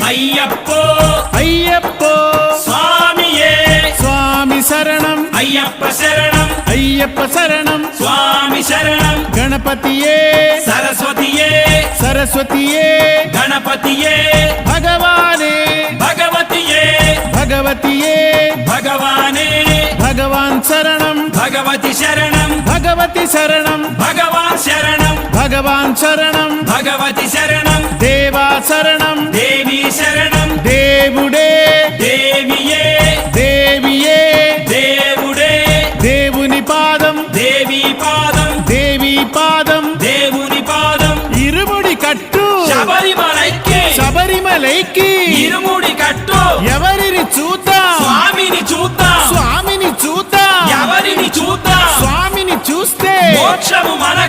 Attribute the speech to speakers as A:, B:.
A: అయ్యప్పో
B: అయ్యప్పో
A: స్వామియే
B: స్వామి శరణం
A: అయ్యప్ప శరణం
B: అయ్యప్ప శరణం
A: స్వామి శరణం
B: గణపతియే
A: సరస్వతియే
B: సరస్వతియే
A: గణపతియే
B: భగవానే
A: భగవతియే
B: భగవతియే
A: భగవానే
B: భగవాన్ శరణం
A: భగవతి శరణం
B: భగవతి శరణం
A: భగవాన్ శరణం
B: భగవాన్ శరణం
A: భగవతి శరణం
B: దేవా శరణం
A: దేవి శరణం
B: దేవుడే
A: దేవియే
B: దేవియే
A: దేవుడే
B: దేవుని పాదం
A: దేవి పాదం
B: దేవి పాదం
A: దేవుని పాదం
B: ఇరుముడి కట్టు
A: శబరిమలైకి
B: శబరిమలైకి
A: ఇరుముడి కట్టు
B: ఎవరిని చూద్దాం
A: స్వామిని చూద్దాం
B: స్వామిని చూద్దాం
A: ఎవరిని చూద్దాం
B: స్వామిని చూస్తే
A: మోక్షము మన